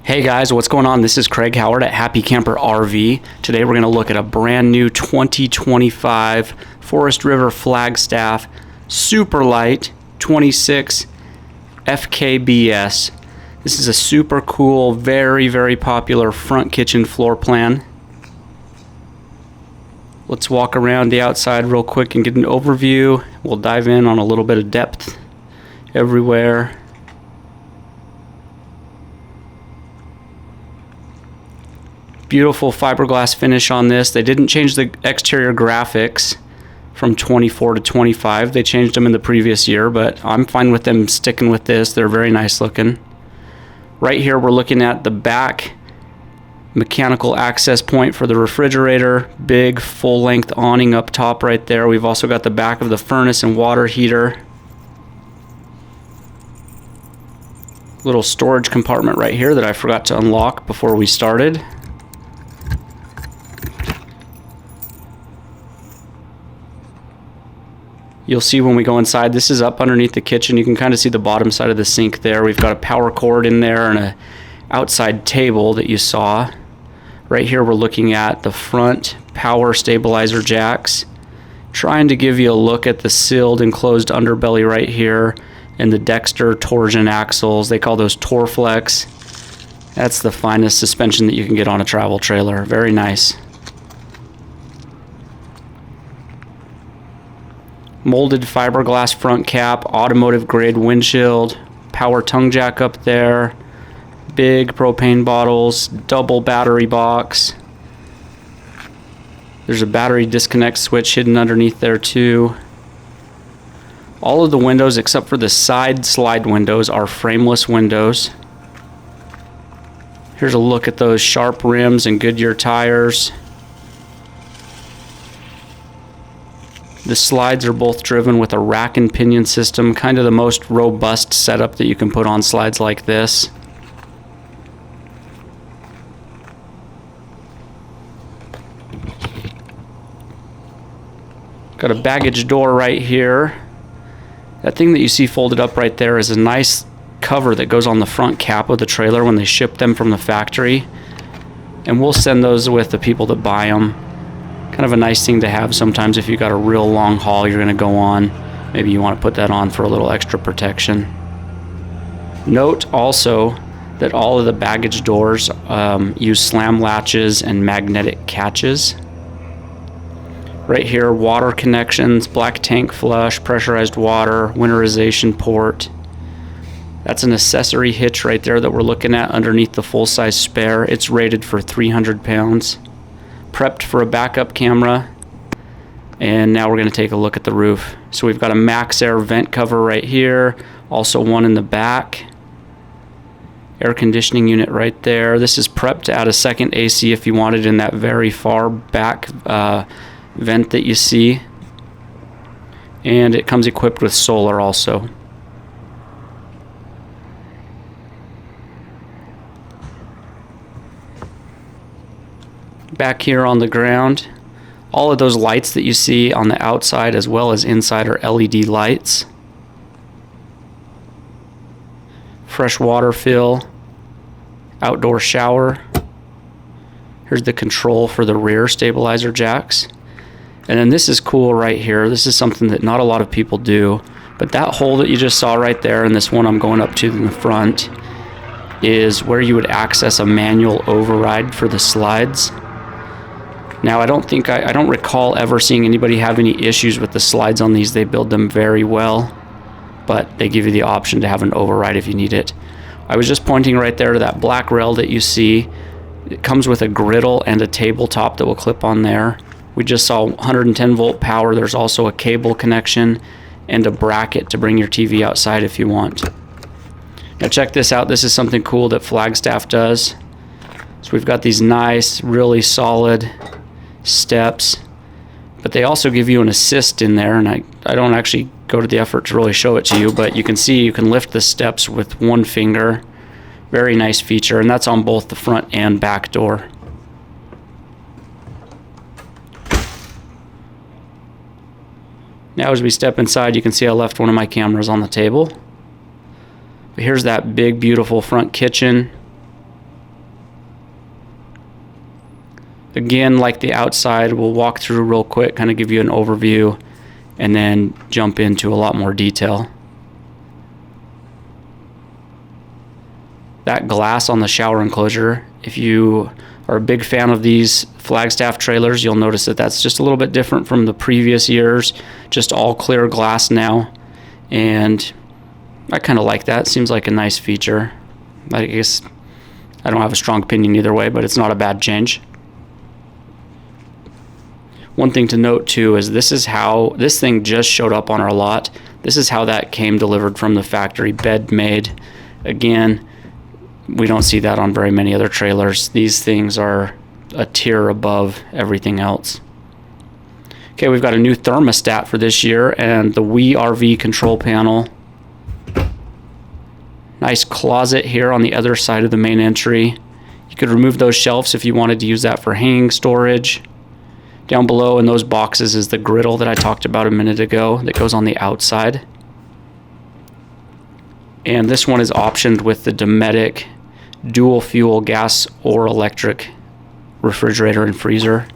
Hey guys, what's going on? This is Craig Howard at Happy Camper RV. Today we're going to look at a brand new 2025 Forest River Flagstaff Superlite 26 FKBS. This is a super cool, very popular front kitchen floor plan. Let's walk around the outside real quick and get an overview. We'll dive in on a little bit of depth everywhere. Beautiful fiberglass finish on this. They didn't change the exterior graphics from 24 to 25. They changed them in the previous year, but I'm fine with them sticking with this. They're very nice looking. Right here we're looking at the back mechanical access point for the refrigerator. Big full-length awning up top right there. We've also got the back of the furnace and water heater. Little storage compartment right here that I forgot to unlock before we started. You'll see when we go inside, this is up underneath the kitchen. You can kind of see the bottom side of the sink there. We've got a power cord in there and a outside table that you saw. Right here we're looking at the front power stabilizer jacks. Trying to give you a look at the sealed enclosed underbelly right here and the Dexter torsion axles. They call those Torflex. That's the finest suspension that you can get on a travel trailer. Very nice. Molded fiberglass front cap, automotive grade windshield, power tongue jack up there, big propane bottles, double battery box. There's a battery disconnect switch hidden underneath there too. All of the windows except for the side slide windows are frameless windows. Here's a look at those sharp rims and Goodyear tires. The slides are both driven with a rack and pinion system, kind of the most robust setup that you can put on slides like this. Got a baggage door right here. That thing that you see folded up right there is a nice cover that goes on the front cap of the trailer when they ship them from the factory. And we'll send those with the people that buy them. Kind of a nice thing to have sometimes if you've got a real long haul you're going to go on. Maybe you want to put that on for a little extra protection. Note also that all of the baggage doors use slam latches and magnetic catches. Right here, water connections, black tank flush, pressurized water, winterization port. That's an accessory hitch right there that we're looking at underneath the full-size spare. It's rated for 300 pounds. Prepped for a backup camera. And now we're going to take a look at the roof. So we've got a Max Air vent cover right here, also one in the back. Air conditioning unit right there. This is prepped to add a second AC if you wanted in that very far back vent that you see. And it comes equipped with solar also. Back here on the ground, all of those lights that you see on the outside as well as inside are LED lights. Fresh water fill, outdoor shower. Here's the control for the rear stabilizer jacks. And then this is cool right here. This is something that not a lot of people do, but that hole that you just saw right there and this one I'm going up to in the front is where you would access a manual override for the slides. Now, I don't recall ever seeing anybody have any issues with the slides on these. They build them very well, but they give you the option to have an override if you need it. I was just pointing right there to that black rail that you see. It comes with a griddle and a tabletop that will clip on there. We just saw 110 volt power. There's also a cable connection and a bracket to bring your TV outside if you want. Now check this out. This is something cool that Flagstaff does. So we've got these nice, really solid steps, but they also give you an assist in there, and I don't actually go to the effort to really show it to you, but you can see you can lift the steps with one finger. Very nice feature, and that's on both the front and back door. Now as we step inside, you can see I left one of my cameras on the table. But here's that big, beautiful front kitchen. Again, like the outside, we'll walk through real quick, kind of give you an overview, and then jump into a lot more detail. That glass on the shower enclosure, if you are a big fan of these Flagstaff trailers, you'll notice that that's just a little bit different from the previous years. Just all clear glass now, and I kind of like that. Seems like a nice feature. I guess I don't have a strong opinion either way, but it's not a bad change. One thing to note too is this is how this thing just showed up on our lot. This is how that came delivered from the factory, bed made. Again, we don't see that on very many other trailers. These things are a tier above everything else. Okay, we've got a new thermostat for this year and the WeRV control panel. Nice closet here on the other side of the main entry. You could remove those shelves if you wanted to use that for hanging storage. Down below in those boxes is the griddle that I talked about a minute ago that goes on the outside. And this one is optioned with the Dometic dual fuel gas or electric refrigerator and freezer.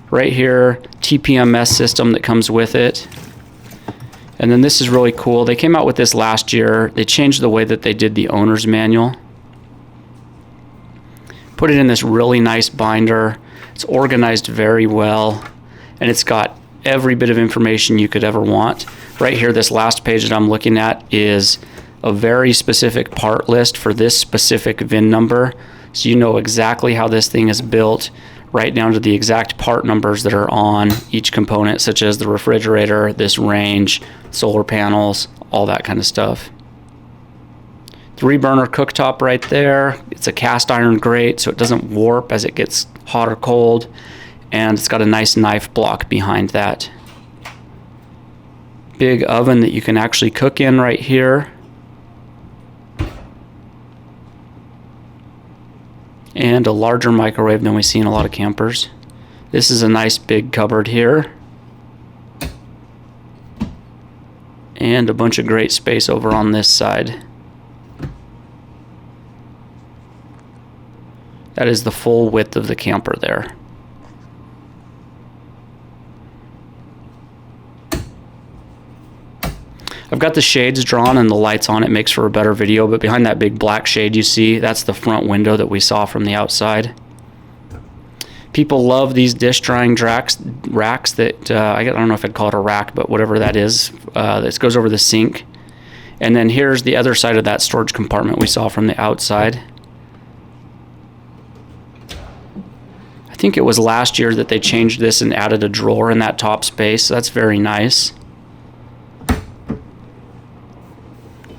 Right here, TPMS system that comes with it. And then this is really cool. They came out with this last year. They changed the way that they did the owner's manual. Put it in this really nice binder. It's organized very well, and it's got every bit of information you could ever want. Right here, this last page that I'm looking at is a very specific part list for this specific VIN number, so you know exactly how this thing is built, right down to the exact part numbers that are on each component, such as the refrigerator, this range, solar panels, all that kind of stuff. 3-burner cooktop right there. It's a cast iron grate, so it doesn't warp as it gets hot or cold, and it's got a nice knife block behind that. Big oven that you can actually cook in right here. And a larger microwave than we see in a lot of campers. This is a nice big cupboard here. And a bunch of great space over on this side. That is the full width of the camper there. I've got the shades drawn and the lights on. It makes for a better video, but behind that big black shade you see, that's the front window that we saw from the outside. People love these dish drying racks that, I don't know if I'd call it a rack, but whatever that is, this goes over the sink. And then here's the other side of that storage compartment we saw from the outside. I think it was last year that they changed this and added a drawer in that top space, so that's very nice.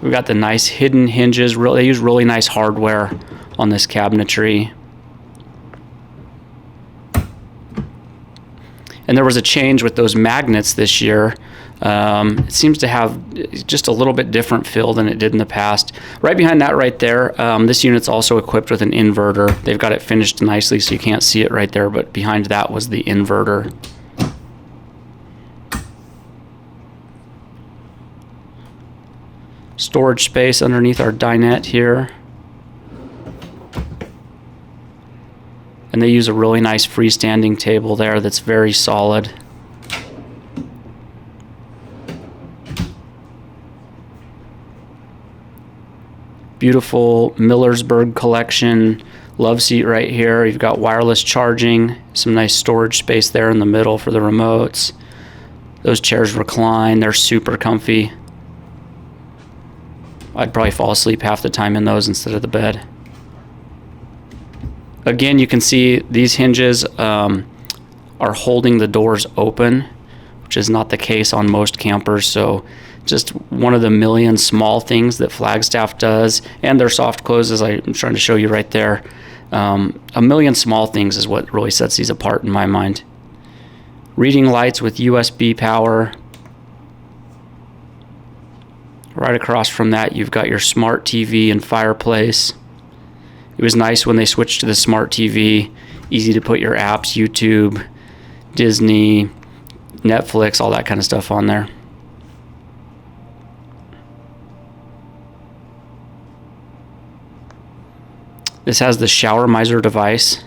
We've got the nice hidden hinges. They use really nice hardware on this cabinetry. And there was a change with those magnets this year. It seems to have just a little bit different feel than it did in the past. Right behind that right there, this unit's also equipped with an inverter. They've got it finished nicely so you can't see it right there, but behind that was the inverter. Storage space underneath our dinette here. And they use a really nice freestanding table there that's very solid. Beautiful Millersburg collection love seat right here. You've got wireless charging, some nice storage space there in the middle for the remotes. Those chairs recline, they're super comfy. I'd probably fall asleep half the time in those instead of the bed. Again, you can see these hinges are holding the doors open, which is not the case on most campers. So just one of the million small things that Flagstaff does, and their soft close, as I'm trying to show you right there. A million small things is what really sets these apart in my mind. Reading lights with USB power. Right across from that, you've got your smart TV and fireplace. It was nice when they switched to the smart TV. Easy to put your apps, YouTube, Disney, Netflix, all that kind of stuff on there. This has the shower miser device,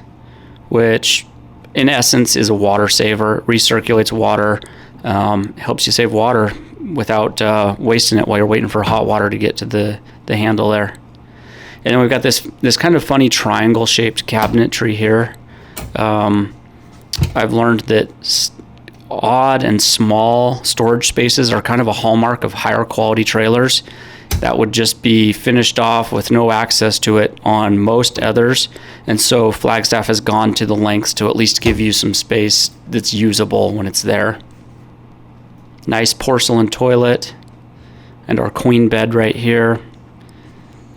which in essence, is a water saver. It recirculates water, helps you save water without wasting it while you're waiting for hot water to get to the handle there. And then we've got this kind of funny triangle-shaped cabinetry here. I've learned that odd and small storage spaces are kind of a hallmark of higher quality trailers. That would just be finished off with no access to it on most others. And so Flagstaff has gone to the lengths to at least give you some space that's usable when it's there. Nice porcelain toilet and our queen bed right here.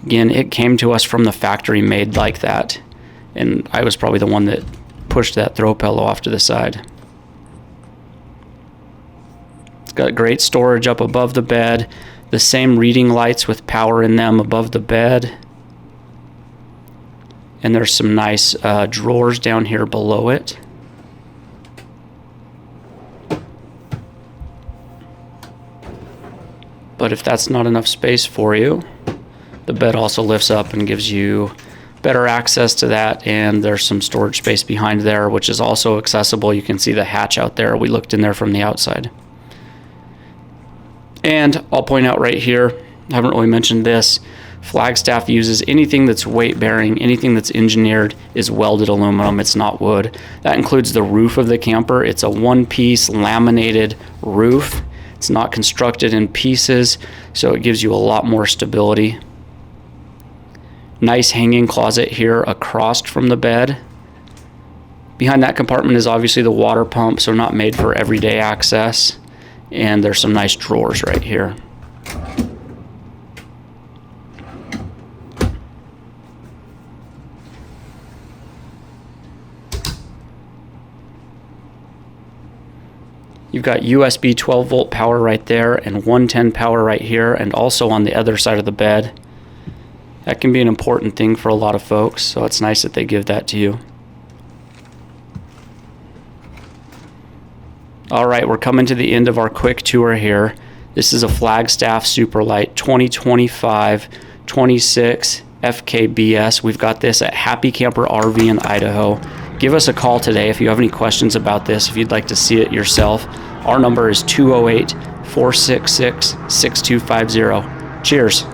Again, it came to us from the factory made like that. And I was probably the one that pushed that throw pillow off to the side. It's got great storage up above the bed. The same reading lights with power in them above the bed. And there's some nice drawers down here below it. But if that's not enough space for you, the bed also lifts up and gives you better access to that, and there's some storage space behind there, which is also accessible. You can see the hatch out there. We looked in there from the outside. And I'll point out right here, I haven't really mentioned this, Flagstaff uses anything that's weight bearing, anything that's engineered is welded aluminum, it's not wood. That includes the roof of the camper. It's a one-piece laminated roof. It's not constructed in pieces, so it gives you a lot more stability. Nice hanging closet here across from the bed. Behind that compartment is obviously the water pump, so not made for everyday access. And there's some nice drawers right here. You've got USB 12 volt power right there and 110 power right here, and also on the other side of the bed. That can be an important thing for a lot of folks, so it's nice that they give that to you. All right, we're coming to the end of our quick tour here. This is a Flagstaff Superlite 2025-26 FKBS. We've got this at Happy Camper RV in Idaho. Give us a call today if you have any questions about this, if you'd like to see it yourself. Our number is 208-466-6250. Cheers.